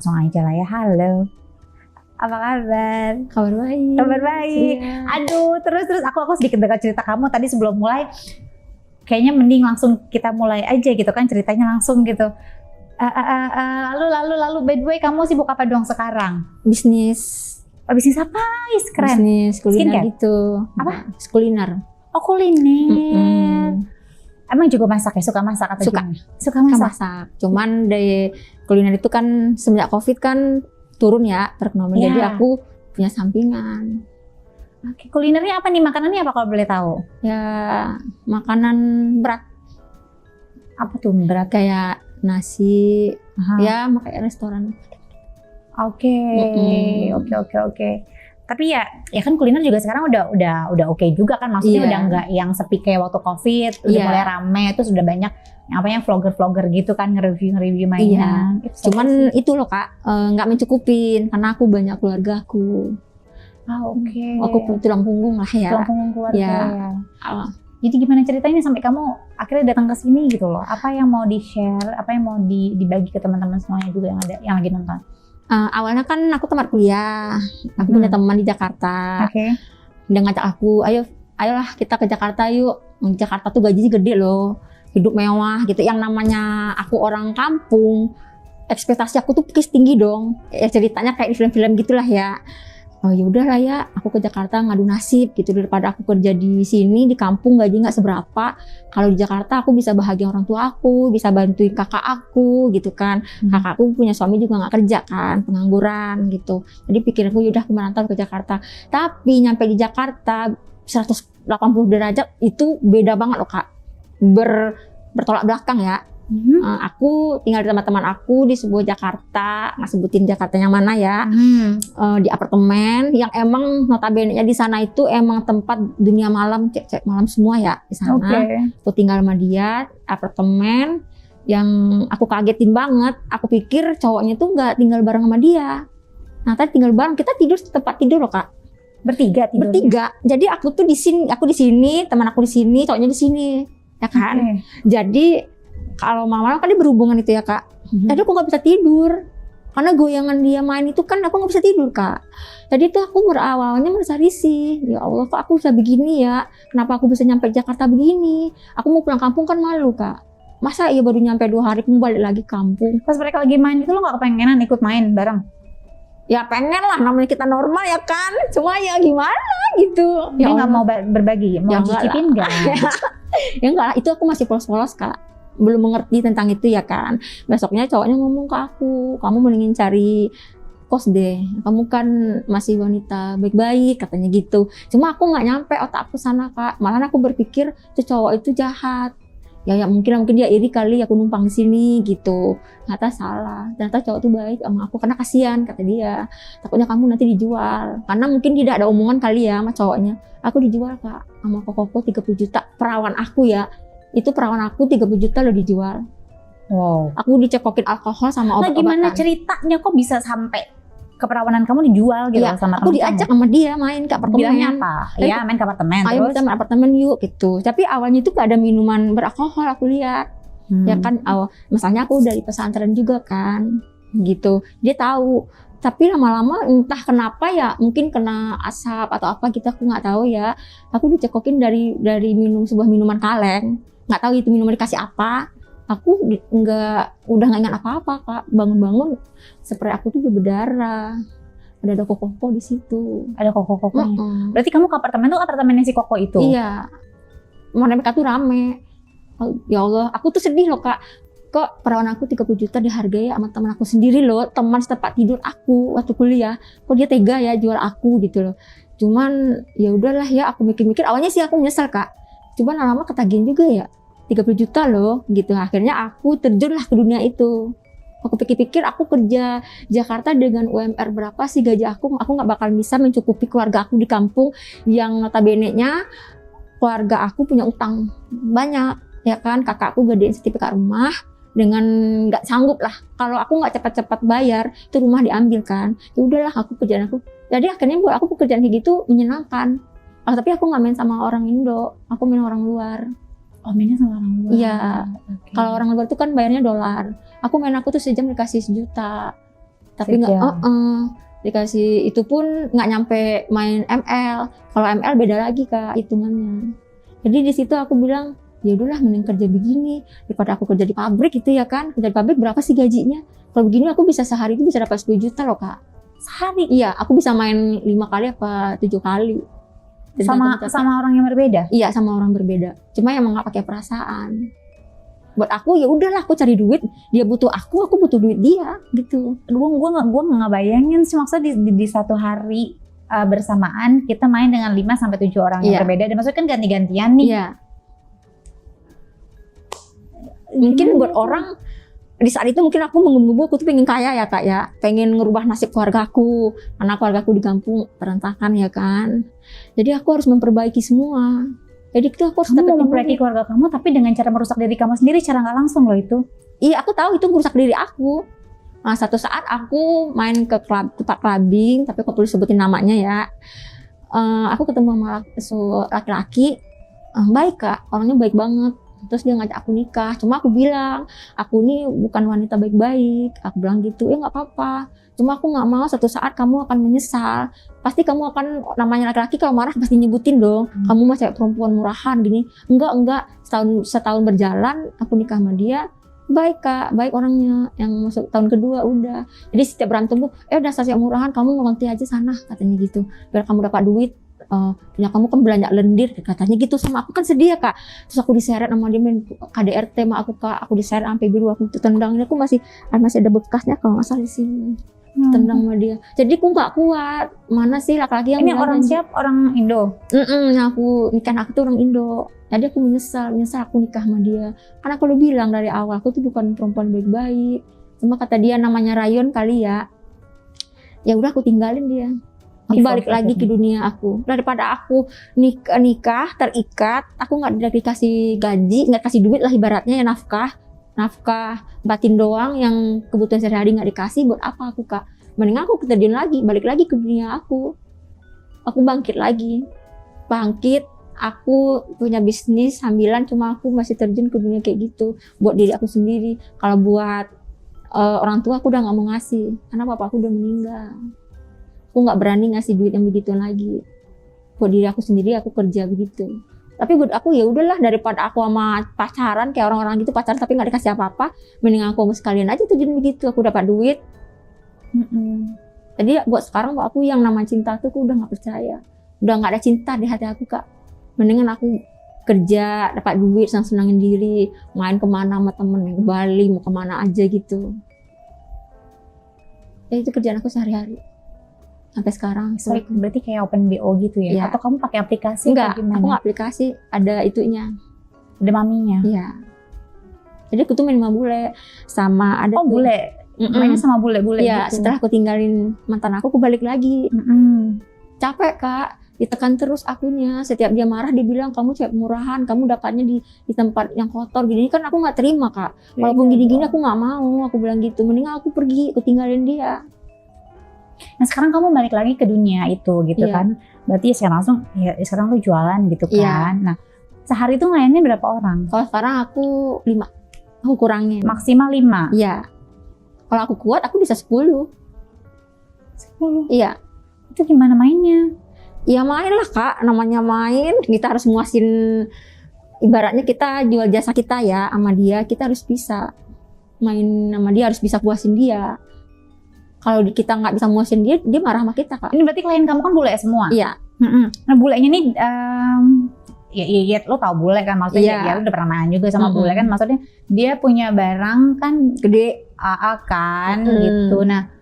Langsung aja lah ya, halo. Apa kabar? Kabar baik. Kabar baik. Iya. Aduh, terus aku sedikit dengar cerita kamu tadi sebelum mulai. Kayaknya mending langsung kita mulai aja gitu kan, ceritanya langsung gitu. Lalu by the way kamu sibuk apa doang sekarang? Bisnis. Oh, bisnis apa? Is keren. Bisnis kuliner Skincare? gitu. Apa? Kuliner. Oh, kuliner. Emang juga masak ya? Suka masak atau Suka. gimana? Suka masak. Masak. Cuman dari kuliner itu kan semenjak Covid kan turun ya perekonomian. Iya. Jadi aku punya sampingan. Oke, kulinernya apa nih? Makanannya apa kalau boleh tahu? Ya makanan berat Apa tuh berat? kayak nasi. Aha. Ya kayak restoran. Oke. Tapi ya kan kuliner juga sekarang udah oke juga kan, maksudnya Iya. udah nggak yang sepi kayak waktu Covid, udah Iya. mulai rame, itu sudah banyak yang vlogger gitu kan nge-review mainan. Cuman itu loh Kak, nggak mencukupin karena aku banyak keluarga aku. oke. Aku tulang punggung lah ya. Tulang punggung keluarga Ya. ya. Jadi gimana ceritanya sampai kamu akhirnya datang ke sini gitu loh? Apa yang mau di-share, apa yang mau dibagi ke teman-teman semuanya juga yang lagi nonton? Awalnya kan aku tamat kuliah, aku punya teman di Jakarta. Oke. Dia ngajak aku, ayolah kita ke Jakarta yuk. Di Jakarta tuh gajinya gede loh, hidup mewah gitu. Yang namanya aku orang kampung, ekspektasi aku tuh tinggi dong. Ya ceritanya kayak di film-film gitulah ya. Oh ya udahlah ya, aku ke Jakarta ngadu nasib gitu, daripada aku kerja di sini di kampung gaji nggak seberapa. Kalau di Jakarta aku bisa bahagia orang tua aku, bisa bantuin kakak aku gitu kan. Kakakku punya suami juga nggak kerja kan, pengangguran gitu. Jadi pikiranku yaudah aku merantau ke Jakarta. Tapi nyampe di Jakarta 180 derajat itu beda banget loh Kak. Bertolak belakang ya. Aku tinggal di teman-teman aku di sebuah Jakarta, nggak sebutin Jakarta yang mana ya, di apartemen yang emang notabene-nya di sana itu emang tempat dunia malam, cek malam semua ya di sana. Oke. Aku tinggal sama dia, apartemen yang aku kagetin banget. Aku pikir cowoknya tuh nggak tinggal bareng sama dia. Nah, tadi tinggal bareng, kita tidur di tempat tidur loh Kak. Bertiga tidurnya? Bertiga. Jadi aku tuh di sini, teman aku di sini, cowoknya di sini, ya kan? Oke. Jadi kalau malam-malam kan dia berhubungan itu ya Kak. Tadi aku nggak bisa tidur karena goyangan dia main itu kan aku nggak bisa tidur Kak. Jadi tuh aku awalnya merasa risih. Ya Allah, kok aku bisa begini ya? Kenapa aku bisa nyampe Jakarta begini? Aku mau pulang kampung kan malu Kak. Masa iya baru nyampe 2 hari aku balik lagi kampung? Pas mereka lagi main itu lo nggak kepengenan ikut main bareng? Ya pengen lah, namanya kita normal ya kan. Cuma ya gimana gitu. Dia Ya nggak Allah. mau berbagi, mau Ya enggak cicipin nggak? Ya enggak lah, itu aku masih polos-polos Kak. Belum mengerti tentang itu ya kan. Besoknya cowoknya ngomong ke aku, kamu mendingin cari kos deh, kamu kan masih wanita baik-baik katanya gitu. Cuma aku nggak nyampe otak aku sana Kak. Malah aku berpikir tuh cowok itu jahat. Ya mungkin dia iri kali aku numpang di sini gitu. Ternyata salah. Ternyata cowok tuh baik sama aku karena kasihan kata dia. Takutnya kamu nanti dijual. Karena mungkin tidak ada omongan kali ya sama cowoknya. Aku dijual Kak sama koko 30 juta perawan aku ya. Itu perawan aku 30 juta loh dijual. Wow. Aku dicekokin alkohol sama Nah, obat-obatan. gimana ceritanya kok bisa sampai keperawanan kamu dijual gitu Iya, sama aku temen diajak kamu? sama dia main ke apartemen. Bilangnya apa? Iya, main ke apartemen. Ayo Terus? kita main apartemen yuk gitu. Tapi awalnya itu gak ada minuman beralkohol aku lihat. Ya kan, masalahnya aku dari pesantren juga kan. Gitu. Dia tahu. Tapi lama-lama entah kenapa ya, mungkin kena asap atau apa gitu aku nggak tahu ya. Aku dicekokin dari minum sebuah minuman kaleng. Nggak tahu itu minuman dikasih apa. Aku udah nggak ingat apa-apa Kak. Bangun-bangun spray aku tuh udah berdarah. Ada koko-koko di situ. Ada koko-kokonya. Berarti kamu ke apartemen tuh apartemennya si Koko itu? Iya. Mereka tuh rame. Ya Allah, aku tuh sedih loh Kak. Kok perawan aku 30 juta dihargai sama teman aku sendiri loh, teman setempat tidur aku waktu kuliah. Kok dia tega ya jual aku gitu loh. Cuman ya udahlah ya, aku mikir-mikir. Awalnya sih aku menyesal Kak. Cuman lama-lama ketagihan juga ya. 30 juta loh gitu. Akhirnya aku terjunlah ke dunia itu. Aku pikir-pikir aku kerja Jakarta dengan UMR berapa sih gaji aku nggak bakal bisa mencukupi keluarga aku di kampung yang notabene-nya keluarga aku punya utang banyak ya kan. Kakakku gedein sertifikat rumah dengan nggak sanggup lah kalau aku nggak cepat-cepat bayar itu rumah diambil kan. Ya udahlah aku kerjaan aku. Jadi akhirnya buat aku pekerjaan kayak gitu menyenangkan. Tapi aku nggak main sama orang Indo, aku main orang luar. Oh, mainnya sama orang luar? Iya. Okay. Kalau orang luar itu kan bayarnya dolar. Aku tuh sejam dikasih 1 juta. Tapi nggak, ya. dikasih itu pun nggak nyampe main ML. Kalau ML beda lagi Kak hitungannya. Jadi di situ aku bilang, ya udahlah mending kerja begini daripada aku kerja di pabrik gitu ya kan. Kerja di pabrik berapa sih gajinya? Kalau begini aku bisa sehari itu bisa dapat 10 juta loh Kak. Sehari? Iya, aku bisa main 5 kali apa 7 kali. Sama orang yang berbeda? Iya, sama orang berbeda. Cuma emang nggak pakai perasaan. Buat aku ya udahlah, aku cari duit, dia butuh aku butuh duit dia gitu. Gue nggak bayangin sih, maksudnya di satu hari bersamaan kita main dengan 5 sampai 7 orang yang berbeda. Dan maksudnya kan ganti-gantian nih. Iya. Mungkin buat orang di saat itu mungkin aku menggebu-gebu, aku tuh pengen kaya ya Kak ya, pengen ngerubah nasib keluargaku, karena keluargaku di kampung berantakan ya kan. Jadi aku harus memperbaiki semua. Jadi itu aku harus kamu mau memperbaiki keluarga kamu, tapi dengan cara merusak diri kamu sendiri, cara nggak langsung loh itu. Iya, aku tahu itu merusak diri aku. Nah, satu saat aku main ke tempat clubbing, tapi aku perlu sebutin namanya ya. Aku ketemu sama laki-laki, baik Kak, orangnya baik banget. Terus dia ngajak aku nikah, cuma aku bilang, aku ini bukan wanita baik-baik. Aku bilang gitu, ya nggak apa-apa. Cuma aku nggak mau suatu saat kamu akan menyesal. Pasti kamu akan, namanya laki-laki kalau marah pasti nyebutin dong. Kamu masih perempuan murahan gini. Enggak. Setahun berjalan, aku nikah sama dia. Baik Kak, baik orangnya. Yang masuk tahun kedua udah. Jadi setiap berantem tuh, udah saya murahan, kamu ngonti aja sana, katanya gitu. Biar kamu dapat duit. Punya kamu kan belanja lendir katanya gitu sama aku, kan sedih ya Kak. Terus aku diseret sama dia main KDRT sama aku Kak, aku diseret sampai biru, aku tendang, ini aku masih ada bekasnya kalau nggak salah di sini. Tendang sama dia. Jadi aku nggak kuat. Mana sih laki-laki yang ini orang siap, orang Indo? Aku nikah aku tuh orang Indo. Jadi aku menyesal aku nikah sama dia. Karena aku udah bilang dari awal aku tuh bukan perempuan baik-baik. Cuma kata dia namanya Rayon kali ya. Ya udah aku tinggalin dia. Aku balik lagi ke dunia aku. Daripada aku nikah terikat, aku nggak dikasih gaji, nggak kasih duit lah ibaratnya ya, nafkah batin doang yang kebutuhan sehari-hari nggak dikasih, buat apa aku Kak? Mending aku terjun lagi, balik lagi ke dunia aku. Aku bangkit lagi. Aku punya bisnis sambilan, cuma aku masih terjun ke dunia kayak gitu buat diri aku sendiri. Kalau buat orang tua aku udah nggak mau ngasih, karena papa aku udah meninggal. Aku nggak berani ngasih duit yang begitu lagi. Buat diri aku sendiri aku kerja begitu. Tapi buat aku ya udahlah, daripada aku sama pacaran kayak orang-orang gitu, pacaran tapi nggak dikasih apa-apa, mending aku sekalian aja terjun begitu, aku dapat duit. Jadi buat sekarang buat aku yang nama cinta tuh aku udah nggak percaya, udah nggak ada cinta di hati aku Kak. Mendingan aku kerja dapat duit, senang-senangin diri, main kemana sama temen, ke Bali mau kemana aja gitu. Ya itu kerjaan aku sehari-hari sampai sekarang. Sorry, berarti kayak open BO gitu ya? Atau kamu pakai aplikasi? Enggak, aku nggak aplikasi, ada itunya, ada maminya. Iya. Jadi aku tuh main sama bule, sama ada bule. Mainnya sama bule-bule ya, gitu. Setelah aku tinggalin mantan aku balik lagi. Capek Kak, ditekan terus akunya. Setiap dia marah dia bilang kamu cewek murahan, kamu dapatnya di tempat yang kotor gini. Kan aku nggak terima Kak. Walaupun gini-gini aku nggak mau, aku bilang gitu. Mending aku pergi, aku tinggalin dia. Nah sekarang kamu balik lagi ke dunia itu gitu kan. Berarti sekarang langsung ya sekarang lu jualan gitu kan. Nah sehari itu ngelayanin berapa orang? Kalau sekarang aku 5. Aku kurangin. Maksimal 5? Iya. Kalau aku kuat aku bisa 10. 10? Iya. Itu gimana mainnya? Ya main lah Kak, namanya main. Kita harus muasin, ibaratnya kita jual jasa kita ya sama dia, kita harus bisa main sama dia, harus bisa puasin dia. Kalau kita nggak bisa muasin dia, dia marah sama kita Kak. Ini berarti klien kamu kan bule semua? Iya. Nah bulenya nih, ya lo tau bule kan, maksudnya ya lo udah pernah main juga sama bule kan, maksudnya dia punya barang kan gede AA kan gitu. Nah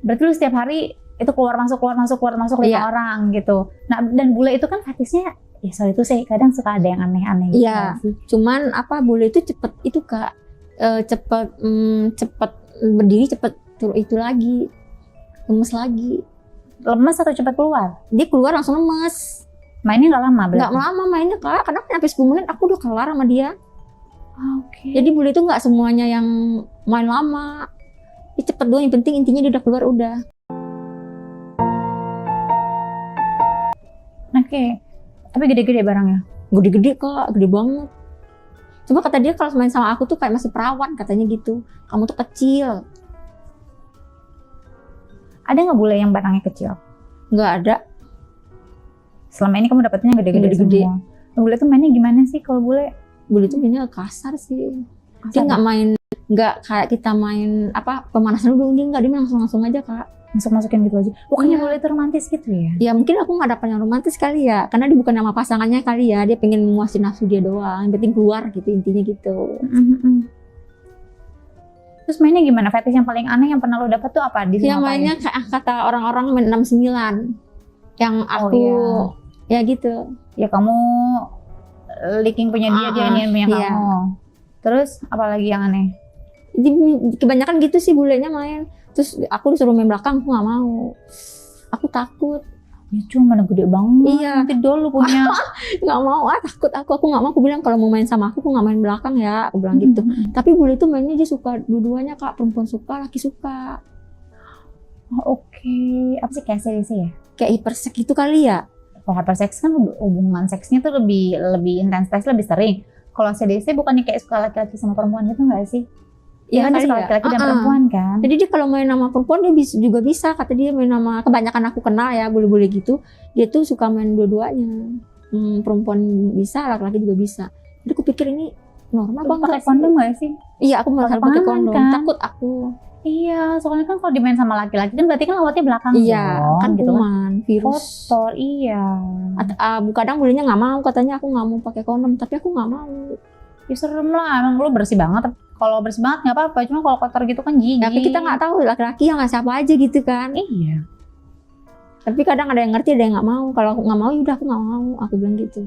berarti lu setiap hari itu keluar masuk 5 orang gitu. Nah dan bule itu kan fetisnya, ya soal itu sih kadang suka ada yang aneh-aneh gitu. Iya. Cuman bule itu cepet itu Kak, cepet berdiri, cepet itu lagi, lemes lagi. Lemes atau cepat keluar? Dia keluar langsung lemes. Mainnya nggak lama berarti? Nggak lama mainnya Kak, karena sampai 10 menit aku udah kelar sama dia. Oke. Jadi bule itu nggak semuanya yang main lama. Dia cepet doang, yang penting intinya dia udah keluar udah. Oke. Tapi gede-gede barangnya? Gede-gede Kak, gede banget. Cuma kata dia kalau main sama aku tuh kayak masih perawan katanya gitu. Kamu tuh kecil. Ada nggak bule yang batangnya kecil? Nggak ada. Selama ini kamu dapetnya gede-gede Gede-gede. semua. Bule tuh mainnya gimana sih kalau bule? Bule tuh mainnya kasar sih. Dia nggak main, nggak kayak kita main apa pemanasan dulu, dia nggak, dia langsung aja Kak. Masuk-masukin gitu aja. Bukannya Iya. bule itu romantis gitu ya? Ya mungkin aku nggak dapat yang romantis kali ya, karena dia bukan nama pasangannya kali ya, dia pengen memuasin nafsu dia doang, yang penting keluar gitu intinya gitu. Terus mainnya gimana? Fetish yang paling aneh yang pernah lo dapet tuh apa? Dia mainnya kayak kata orang-orang main 69, yang aku ya gitu. Ya kamu leaking punya dia nian punya iya. kamu. Terus apalagi yang aneh? Jadi kebanyakan gitu sih bulenya main. Terus aku disuruh main belakang, aku nggak mau. Aku takut. Ya cuma mana gede banget. Iya. Nanti dulu punya. Nggak mau, takut aku nggak mau. Aku bilang kalau mau main sama aku nggak main belakang ya. Aku bilang gitu. Tapi bule itu mainnya dia suka dua-duanya Kak, perempuan suka, laki suka. Oh, oke. Apa sih kayak CDC ya? Kayak hipersek gitu kali ya. Kalau hyperseks kan hubungan seksnya tuh lebih intensitas, lebih sering. Kalau CDC bukannya kayak suka laki-laki sama perempuan gitu nggak sih? Iya kan dia kali suka ya. laki-laki dan perempuan kan? Jadi dia kalau main sama perempuan dia juga bisa. Kata dia main sama, kebanyakan aku kenal ya bule-bule gitu. Dia tuh suka main dua-duanya. Perempuan bisa, laki-laki juga bisa. Jadi aku pikir ini normal Kamu banget. pakai kondom nggak sih? Iya, aku malah pakai Pakai kondom. kan? Takut aku. Iya, soalnya kan kalau dimain sama laki-laki kan berarti kan lawatnya belakang Iya, dong, kan gitu kan. kuman, virus. Kotor, iya. Kadang bulenya nggak mau, katanya aku nggak mau pakai kondom, tapi aku nggak mau. Ya serem lah, emang lu bersih banget. Kalau bersih banget nggak apa-apa, cuma kalau kotor gitu kan jijik. Tapi kita nggak tahu laki-laki yang nggak siapa aja gitu kan. Iya. Tapi kadang ada yang ngerti, ada yang nggak mau. Kalau aku nggak mau, yaudah aku nggak mau. Aku bilang gitu.